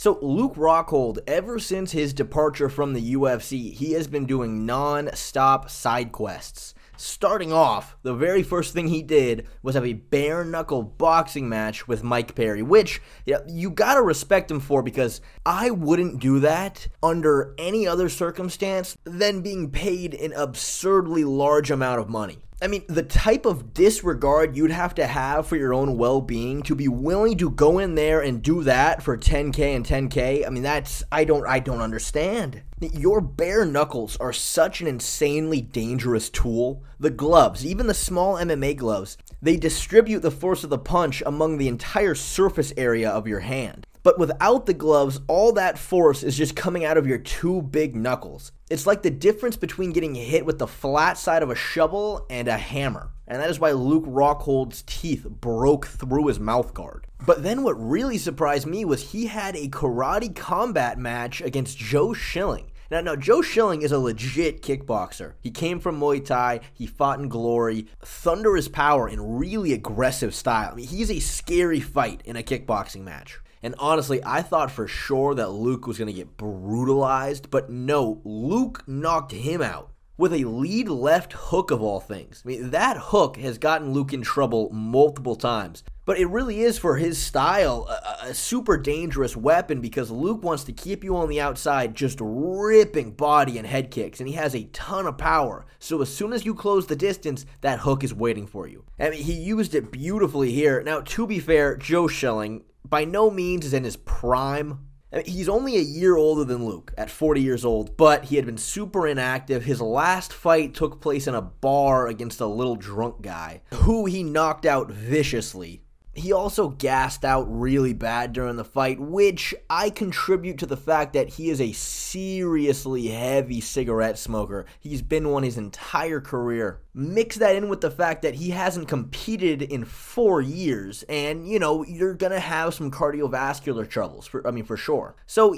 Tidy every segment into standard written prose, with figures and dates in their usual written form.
So Luke Rockhold, ever since his departure from the UFC, he has been doing non-stop side quests. Starting off, the very first thing he did was have a bare-knuckle boxing match with Mike Perry, which you gotta respect him for, because I wouldn't do that under any other circumstance than being paid an absurdly large amount of money. I mean, the type of disregard you'd have to have for your own well-being to be willing to go in there and do that for 10K and 10K, I mean, I don't understand. Your bare knuckles are such an insanely dangerous tool. The gloves, even the small MMA gloves, they distribute the force of the punch among the entire surface area of your hand. But without the gloves, all that force is just coming out of your two big knuckles. It's like the difference between getting hit with the flat side of a shovel and a hammer. And that is why Luke Rockhold's teeth broke through his mouth guard. But then what really surprised me was he had a karate combat match against Joe Schilling. Now, Joe Schilling is a legit kickboxer. He came from Muay Thai, he fought in Glory, thunderous power, and really aggressive style. I mean, he's a scary fight in a kickboxing match. And honestly, I thought for sure that Luke was going to get brutalized, but no, Luke knocked him out with a lead left hook of all things. I mean, that hook has gotten Luke in trouble multiple times. But it really is, for his style, a super dangerous weapon, because Luke wants to keep you on the outside just ripping body and head kicks, and he has a ton of power. So as soon as you close the distance, that hook is waiting for you. I mean, he used it beautifully here. Now, to be fair, Joe Schilling by no means is in his prime. I mean, he's only a year older than Luke, at 40 years old, but he had been super inactive. His last fight took place in a bar against a little drunk guy, who he knocked out viciously. He also gassed out really bad during the fight, which I contribute to the fact that he is a seriously heavy cigarette smoker. He's been one his entire career. Mix that in with the fact that he hasn't competed in 4 years, and, you're gonna have some cardiovascular troubles, for sure. So,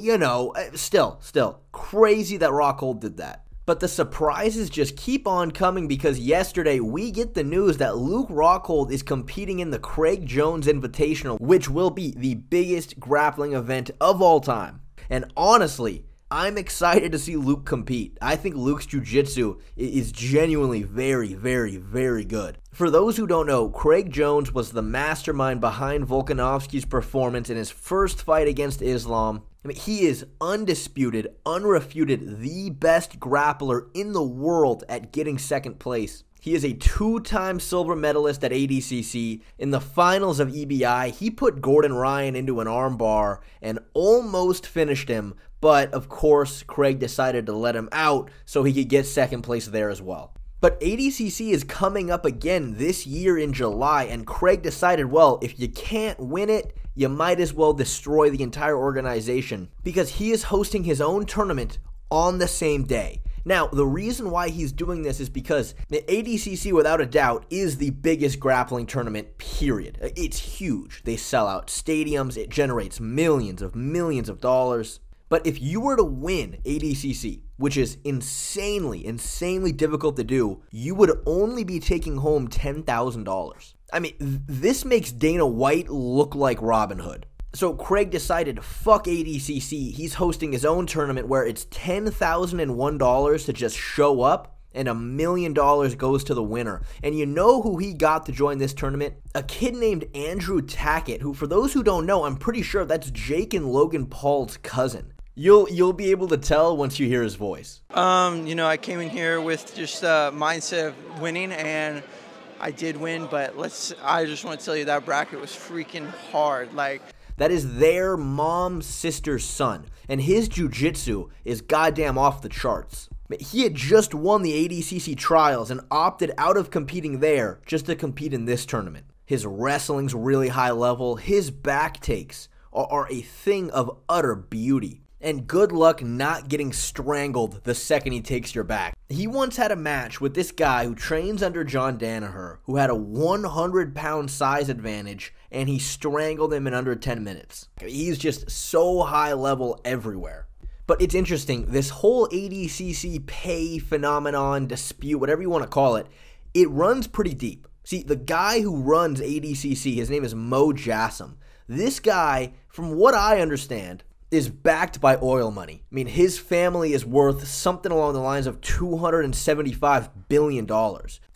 still, crazy that Rockhold did that. But the surprises just keep on coming, because yesterday we get the news that Luke Rockhold is competing in the Craig Jones Invitational, which will be the biggest grappling event of all time. And honestly, I'm excited to see Luke compete. I think Luke's jiu-jitsu is genuinely very, very, very good. For those who don't know, Craig Jones was the mastermind behind Volkanovski's performance in his first fight against Islam. I mean, he is undisputed, unrefuted, the best grappler in the world at getting second place. He is a 2-time silver medalist at ADCC. In the finals of EBI, he put Gordon Ryan into an armbar and almost finished him, but of course, Craig decided to let him out so he could get second place there as well. But ADCC is coming up again this year in July, and Craig decided, well, if you can't win it, you might as well destroy the entire organization, because he is hosting his own tournament on the same day. Now, the reason why he's doing this is because the ADCC, without a doubt, is the biggest grappling tournament, period. It's huge. They sell out stadiums. It generates millions of dollars. But if you were to win ADCC, which is insanely difficult to do, you would only be taking home $10,000. I mean, this makes Dana White look like Robin Hood. So Craig decided, fuck ADCC, he's hosting his own tournament where it's $10,001 to just show up, and $1 million goes to the winner. And you know who he got to join this tournament? A kid named Andrew Tackett, who, for those who don't know, I'm pretty sure that's Jake and Logan Paul's cousin. You'll be able to tell once you hear his voice. I came in here with just a mindset of winning, and I did win, but I just want to tell you that bracket was freaking hard. That is their mom's sister's son, and his jiu-jitsu is goddamn off the charts. He had just won the ADCC trials and opted out of competing there just to compete in this tournament. His wrestling's really high level. His back takes are a thing of utter beauty. And good luck not getting strangled the second he takes your back. He once had a match with this guy who trains under John Danaher, who had a 100-pound size advantage, and he strangled him in under 10 minutes. He's just so high level everywhere. But it's interesting, this whole ADCC pay phenomenon, dispute, whatever you want to call it, it runs pretty deep. See, the guy who runs ADCC, his name is Mo Jassim. This guy, from what I understand, is backed by oil money. I mean, his family is worth something along the lines of $275 billion.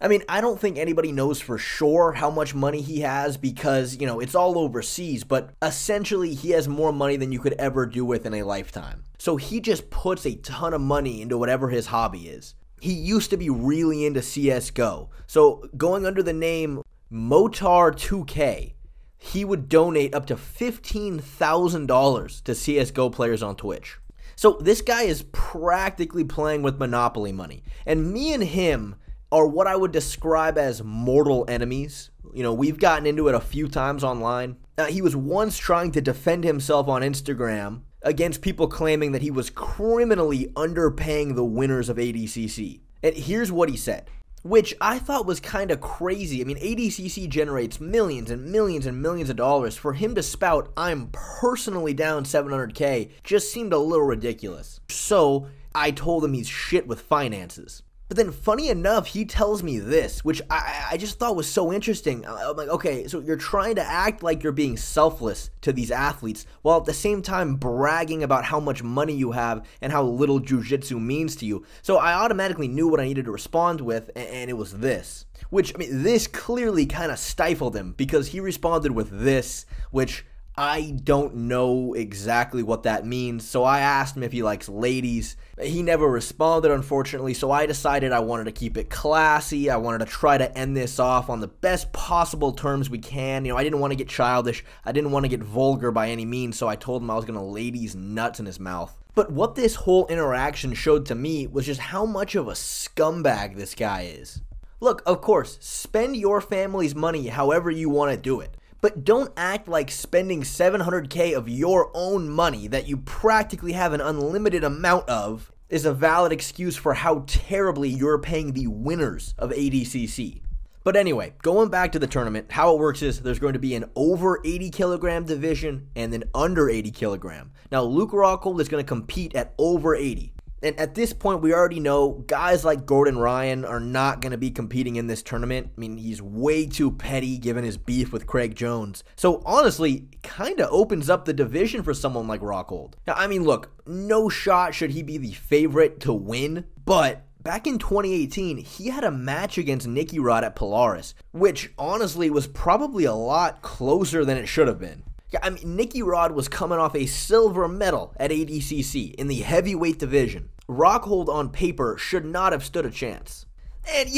I mean, I don't think anybody knows for sure how much money he has because, it's all overseas, but essentially he has more money than you could ever do with in a lifetime. So he just puts a ton of money into whatever his hobby is. He used to be really into CSGO. So going under the name Motar2K, he would donate up to $15,000 to CSGO players on Twitch. So this guy is practically playing with Monopoly money. And me and him are what I would describe as mortal enemies. We've gotten into it a few times online. He was once trying to defend himself on Instagram against people claiming that he was criminally underpaying the winners of ADCC. And here's what he said, which I thought was kind of crazy. I mean, ADCC generates millions and millions and millions of dollars. For him to spout, I'm personally down $700K, just seemed a little ridiculous. So I told him he's shit with finances. But then, funny enough, he tells me this, which I just thought was so interesting. I'm like, okay, so you're trying to act like you're being selfless to these athletes, while at the same time bragging about how much money you have and how little jiu-jitsu means to you. So I automatically knew what I needed to respond with, and it was this. Which, I mean, this clearly kind of stifled him, because he responded with this, which I don't know exactly what that means, so I asked him if he likes ladies. He never responded, unfortunately, so I decided I wanted to keep it classy. I wanted to try to end this off on the best possible terms we can. I didn't want to get childish. I didn't want to get vulgar by any means, so I told him I was going to lay these nuts in his mouth. But what this whole interaction showed to me was just how much of a scumbag this guy is. Look, of course, spend your family's money however you want to do it. But don't act like spending $700K of your own money that you practically have an unlimited amount of is a valid excuse for how terribly you're paying the winners of ADCC. But anyway, going back to the tournament, how it works is there's going to be an over 80 kilogram division and an under 80 kilogram. Now, Luke Rockhold is going to compete at over 80. And at this point, we already know guys like Gordon Ryan are not going to be competing in this tournament. I mean, he's way too petty given his beef with Craig Jones. So honestly, kind of opens up the division for someone like Rockhold. Now, I mean, look, no shot should he be the favorite to win, but back in 2018, he had a match against Nicky Rod at Polaris, which honestly was probably a lot closer than it should have been. I mean, Nicky Rod was coming off a silver medal at ADCC in the heavyweight division. Rockhold on paper should not have stood a chance. And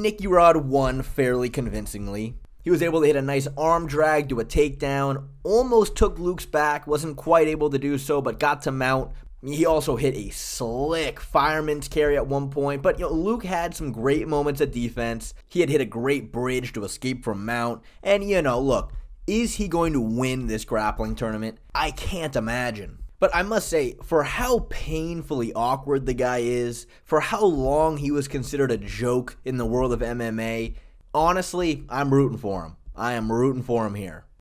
Nicky Rod won fairly convincingly. He was able to hit a nice arm drag, do a takedown, almost took Luke's back, wasn't quite able to do so, but got to mount. He also hit a slick fireman's carry at one point, but Luke had some great moments of defense. He had hit a great bridge to escape from mount, and look, is he going to win this grappling tournament? I can't imagine. But I must say, for how painfully awkward the guy is, for how long he was considered a joke in the world of MMA, honestly, I'm rooting for him. I am rooting for him here.